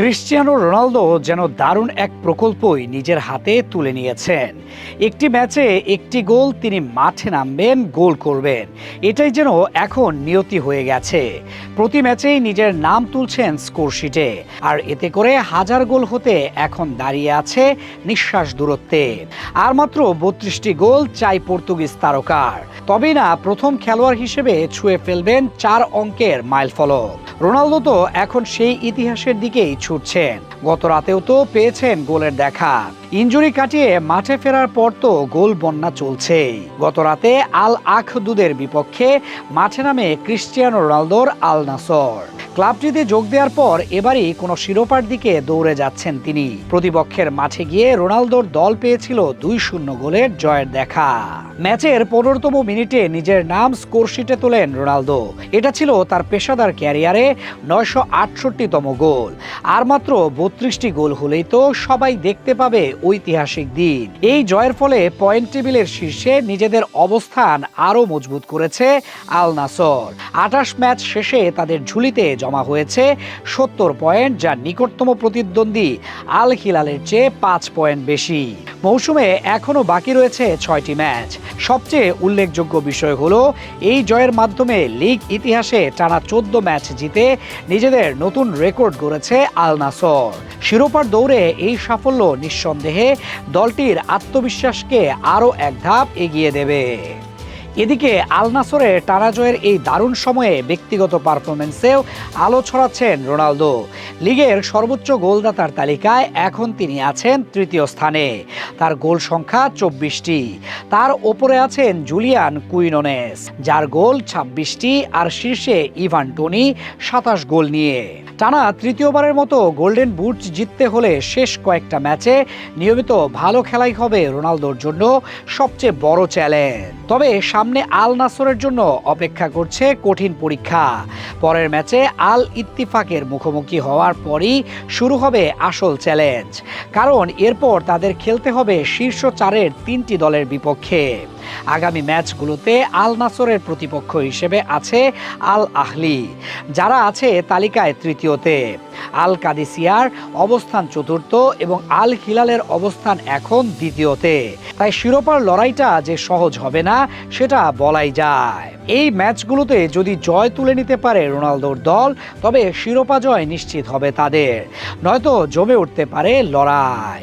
Cristiano Ronaldo যেন দারুণ এক প্রকল্পই নিজের হাতে তুলে নিয়েছেন। একটি ম্যাচে একটি গোল তিনি মাঠে নামবেন, গোল করবেন, এটাই যেন এখন নিয়তি হয়ে গেছে। প্রতি ম্যাচেই নিজের নাম তুলছেন স্কোরশিটে, আর এতে করে হাজার গোল হতে এখন দাঁড়িয়ে আছে নিঃশ্বাস দূরত্বে। আর মাত্র 32টি গোল চাই পর্তুগিজ তারকার, তবেই না প্রথম খেলোয়াড় হিসেবে ছুঁয়ে ফেলবেন 4 অঙ্কের মাইলফলক। রোনালদো তো এখন সেই ইতিহাসের দিকেই ছুটছেন। গত রাতেও তো পেয়েছেন গোলের দেখা। ইনজুরি কাটিয়ে মাঠে ফেরার পর তো গোল বন্যা চলছেই। গত রাতে আল আখদুদের বিপক্ষে মাঠে নামে ক্রিস্টিয়ানো রোনালদোর আল নাসর। ক্লাবটিতে যোগ দেওয়ার পর এবারই কোনো শিরোপার দিকে দৌড়ে যাচ্ছেন তিনি। প্রতিপক্ষের মাঠে গিয়ে রোনালদোর দল পেয়েছিল 2-0 গোলের জয়ের দেখা। ম্যাচের 15তম মিনিটে নিজের নাম স্কোরশিটে তোলেন রোনালদো। এটা ছিল তার পেশাদার ক্যারিয়ারে 968তম গোল। আর মাত্র 32টি গোল হলেই তো সবাই দেখতে পাবে ঐতিহাসিক দিন। এই জয়ের ফলে পয়েন্ট টেবিলের শীর্ষে নিজেদের অবস্থান আরও মজবুত করেছে আল নাসর। 28 ম্যাচ শেষে তাদের ঝুলিতে জমা হয়েছে 70 পয়েন্ট, যা নিকটতম প্রতিদ্বন্দ্বী আল হিলালের চেয়ে 5 পয়েন্ট বেশি। মৌসুমে এখনও বাকি রয়েছে 6টি ম্যাচ। সবচেয়ে উল্লেখযোগ্য বিষয় হলো এই জয়ের মাধ্যমে লিগ ইতিহাসে টানা 14 ম্যাচ জিতে নিজেদের নতুন রেকর্ড গড়েছে আল নাসর। শিরোপার দৌড়ে এই সাফল্য নিঃসন্দেহে দলটির আত্মবিশ্বাসকে আরও এক ধাপ এগিয়ে দেবে। এদিকে আল নাসরের টানা জয়ের এই দারুণ সময়ে ব্যক্তিগত পারফরমেন্সেও আলো ছড়াচ্ছেন রোনালদো। লিগের সর্বোচ্চ গোলদাতার তালিকায় এখন তিনি আছেন তৃতীয় স্থানে। তার গোল সংখ্যা 24টি। তার ওপরে আছেন জুলিয়ান কুইনোনেস, যার গোল 26টি, আর শীর্ষে ইভান টোনি 27 গোল নিয়ে। টানা তৃতীয়বারের মতো গোল্ডেন বুট জিততে হলে শেষ কয়েকটা ম্যাচে নিয়মিত ভালো খেলাই হবে রোনালদোর জন্য সবচেয়ে বড় চ্যালেঞ্জ। তবে সামনে আল নাসরের জন্য অপেক্ষা করছে কঠিন পরীক্ষা। পরের ম্যাচে আল ইত্তিফাকের মুখোমুখি হওয়ার পরই শুরু হবে আসল চ্যালেঞ্জ, কারণ এরপর তাদের খেলতে হবে শীর্ষ 4-এর 3টি দলের বিপক্ষে। আগামী ম্যাচগুলোতে আল নাসরের প্রতিপক্ষ হিসেবে আছে আল আহলি, যারা আছে তালিকায় তৃতীয়তে। আল কাদিসিয়ার অবস্থান চতুর্থ এবং আল হিলালের অবস্থান এখন দ্বিতীয়তে। তাই শিরোপার লড়াইটা যে সহজ হবে না সেটা বলাই যায়। এই ম্যাচগুলোতে যদি জয় তুলে নিতে পারে রোনালদোর দল, তবে শিরোপা জয় নিশ্চিত হবে তাদের, নয়তো জমে উঠতে পারে লড়াই।